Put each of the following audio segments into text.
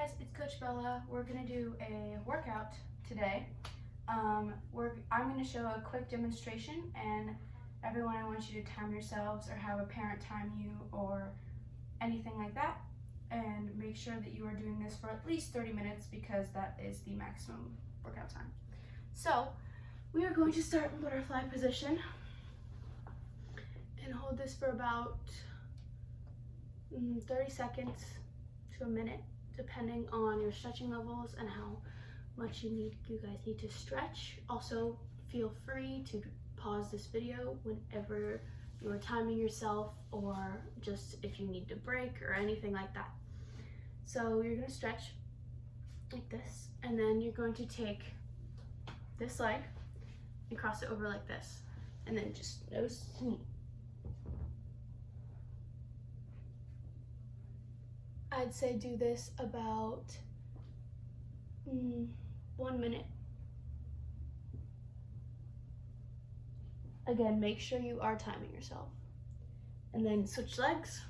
guys, it's Coach Bella. We're gonna do a workout today. I'm gonna show a quick demonstration, and everyone, I want you to time yourselves or have a parent time you or anything like that. And make sure that you are doing this for at least 30 minutes because that is the maximum workout time. So we are going to start in butterfly position and hold this for about 30 seconds to a minute, depending on your stretching levels and how much you guys need to stretch. Also, feel free to pause this video whenever you are timing yourself, or just if you need to break or anything like that. So you're gonna stretch like this, and then you're going to take this leg and cross it over like this, and then just nose to knee. I'd say do this about 1 minute. Again, make sure you are timing yourself. And then switch legs.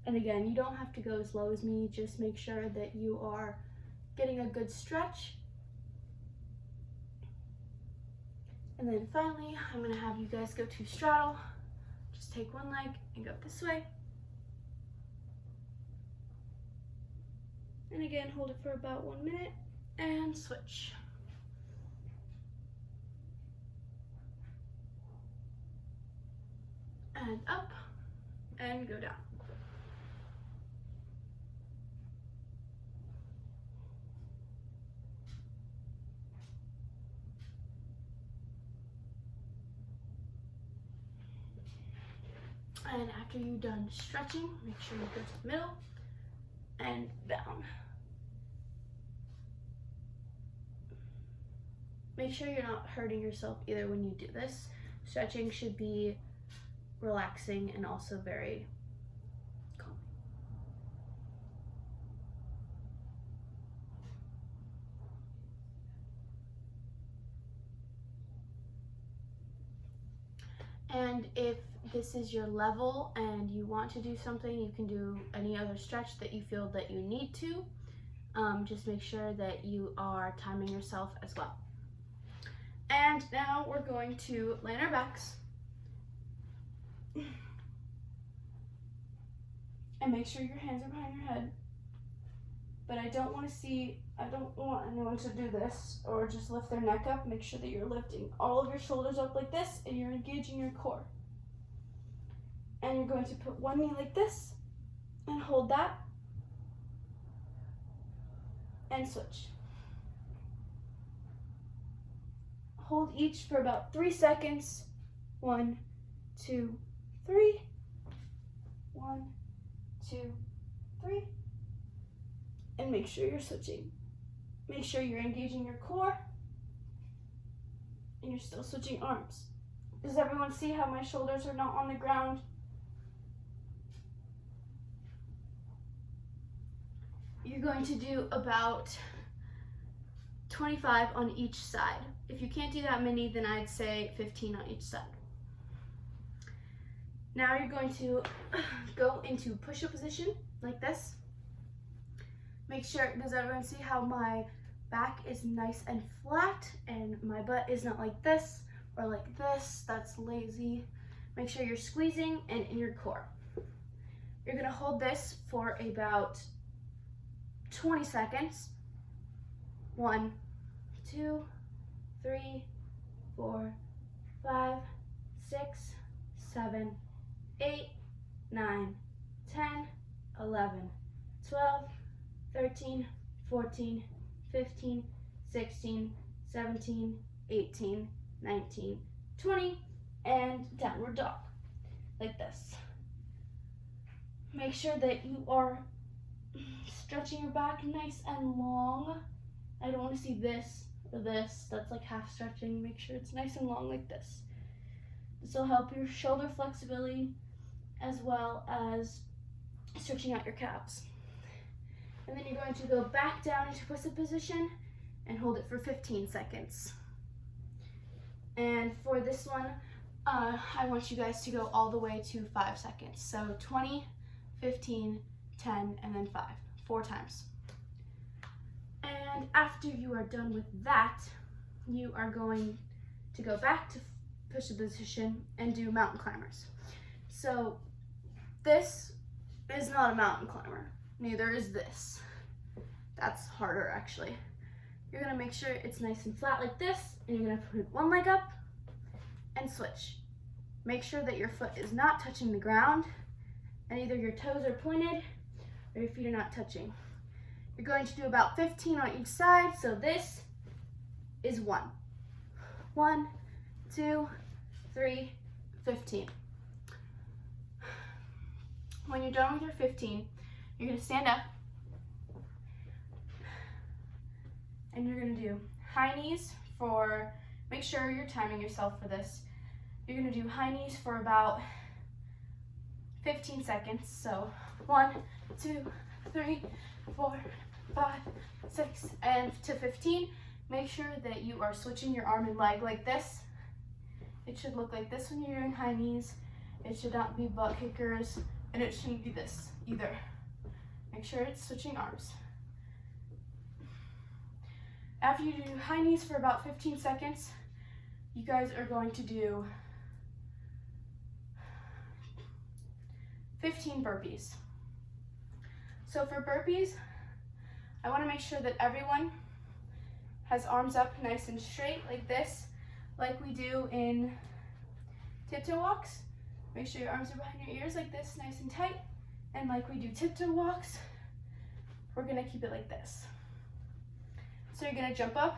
And again, you don't have to go as low as me, just make sure that you are getting a good stretch. And then finally, I'm gonna have you guys go to straddle. Just take one leg and go this way. And again, hold it for about 1 minute and switch. And up and go down. And after you're done stretching, make sure you go to the middle and down. Make sure you're not hurting yourself either when you do this. Stretching should be relaxing and also very calming. And if this is your level and you want to do something, you can do any other stretch that you feel that you need to. Just make sure that you are timing yourself as well. And now we're going to lay on our backs. And make sure your hands are behind your head. But I don't want anyone to do this or just lift their neck up. Make sure that you're lifting all of your shoulders up like this and you're engaging your core. And you're going to put one knee like this and hold that and switch. Hold each for about 3 seconds. 1, 2, 3. 1, 2, 3. And make sure you're switching. Make sure you're engaging your core and you're still switching arms. Does everyone see how my shoulders are not on the ground? You're going to do about 25 on each side. If you can't do that many, then I'd say 15 on each side. Now you're going to go into push-up position like this. Make sure, does everyone see how my back is nice and flat and my butt is not like this or like this? That's lazy. Make sure you're squeezing and in your core. You're gonna hold this for about 20 seconds. 1, 2, 3, 4, 5, 6, 7, 8, 9, 10, 11, 12, 13, 14, 15, 16, 17, 18, 19, 20, and downward dog, like this. Make sure that you are stretching your back nice and long. I don't want to see this or this. That's like half stretching. Make sure it's nice and long like this. This will help your shoulder flexibility as well as stretching out your calves. And then you're going to go back down into push-up position and hold it for 15 seconds. And for this one, I want you guys to go all the way to 5 seconds. So 20, 15, 10, and then 5, 4 times. And after you are done with that, you are going to go back to push-up position and do mountain climbers. So this is not a mountain climber, neither is this. That's harder actually. You're gonna make sure it's nice and flat like this, and you're gonna put one leg up and switch. Make sure that your foot is not touching the ground, and either your toes are pointed or your feet are not touching. You're going to do about 15 on each side, so this is 1. 1, 2, 3, 15. When you're done with your 15, you're gonna stand up, and you're gonna do high knees for, make sure you're timing yourself for this. You're gonna do high knees for about 15 seconds. So 1, 2, 3, 4, 5, 6, and to 15. Make sure that you are switching your arm and leg like this. It should look like this when you're doing high knees. It should not be butt kickers, and it shouldn't be this either. Make sure it's switching arms. After you do high knees for about 15 seconds, you guys are going to do 15 burpees. So for burpees, I want to make sure that everyone has arms up nice and straight like this, like we do in tiptoe walks. Make sure your arms are behind your ears like this, nice and tight. And like we do tiptoe walks, we're gonna keep it like this. So you're gonna jump up,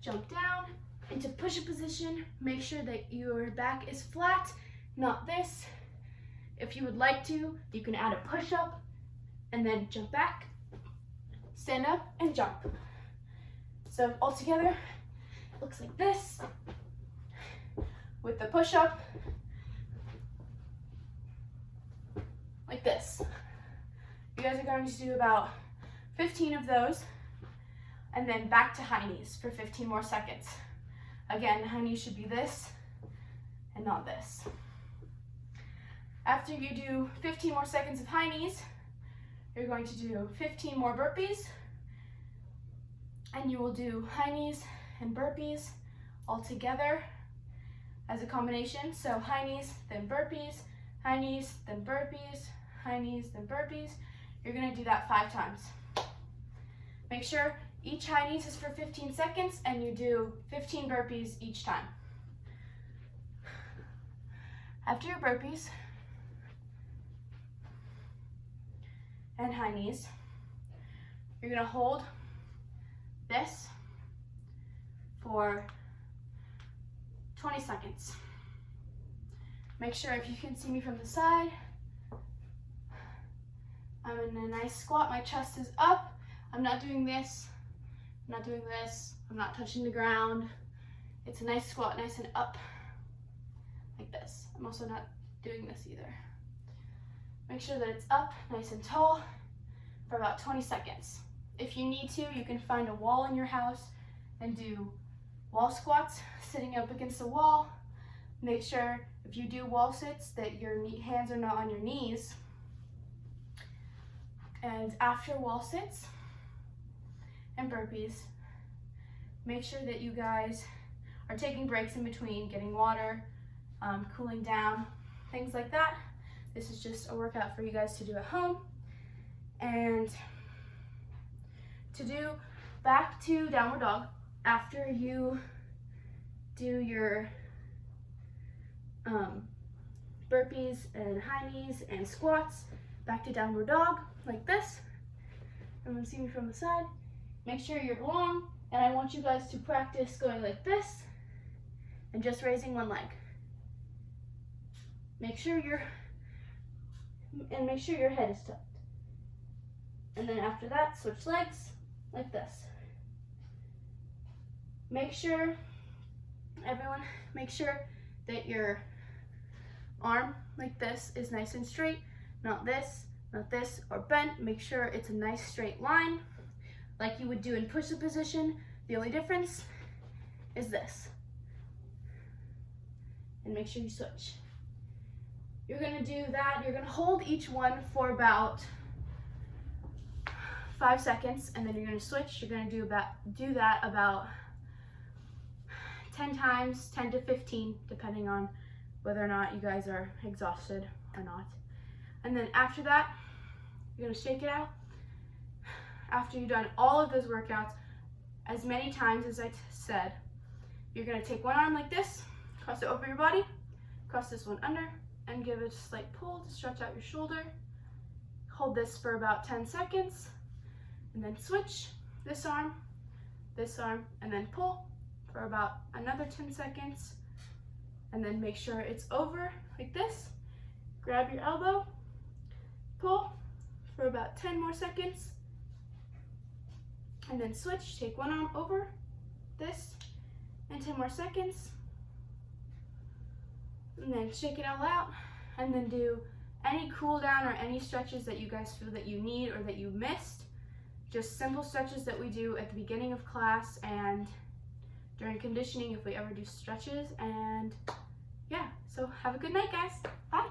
jump down into push-up position. Make sure that your back is flat, not this. If you would like to, you can add a push-up and then jump back, stand up, and jump. So all together, it looks like this with the push-up, like this. You guys are going to do about 15 of those, and then back to high knees for 15 more seconds. Again, high knees should be this and not this. After you do 15 more seconds of high knees, you're going to do 15 more burpees, and you will do high knees and burpees all together as a combination. So high knees, then burpees, high knees, then burpees, high knees, then burpees. You're gonna do that 5 times. Make sure each high knees is for 15 seconds and you do 15 burpees each time. After your burpees and high knees, you're gonna hold this for 20 seconds. Make sure if you can see me from the side, I'm in a nice squat, my chest is up. I'm not doing this, I'm not doing this, I'm not touching the ground. It's a nice squat, nice and up, like this. I'm also not doing this either. Make sure that it's up, nice and tall, for about 20 seconds. If you need to, you can find a wall in your house and do wall squats, sitting up against the wall. Make sure if you do wall sits that your hands are not on your knees. And after wall sits and burpees, make sure that you guys are taking breaks in between, getting water, cooling down, things like that. This is just a workout for you guys to do at home. And to do back to downward dog, after you do your burpees and high knees and squats, back to downward dog, like this. Everyone see me from the side. Make sure you're long, and I want you guys to practice going like this and just raising one leg. Make sure your head is tucked. And then after that, switch legs like this. Make sure, everyone, make sure that your arm like this is nice and straight, not this, or bent. Make sure it's a nice straight line, like you would do in push-up position. The only difference is this. and make sure you switch. You're gonna do that, you're gonna hold each one for about 5 seconds, and then you're gonna switch. You're gonna do that about 10 times, 10 to 15, depending on whether or not you guys are exhausted or not. And then after that, you're gonna shake it out. After you've done all of those workouts, as many times as I said, you're gonna take one arm like this, cross it over your body, cross this one under, and give it a slight pull to stretch out your shoulder. Hold this for about 10 seconds, and then switch this arm, and then pull for about another 10 seconds, and then make sure it's over like this. Grab your elbow, pull for about 10 more seconds, and then switch. Take one arm over this, and 10 more seconds, and then shake it all out, and then do any cool down or any stretches that you guys feel that you need or that you missed. Just simple stretches that we do at the beginning of class and during conditioning if we ever do stretches. And yeah, so have a good night, guys. Bye.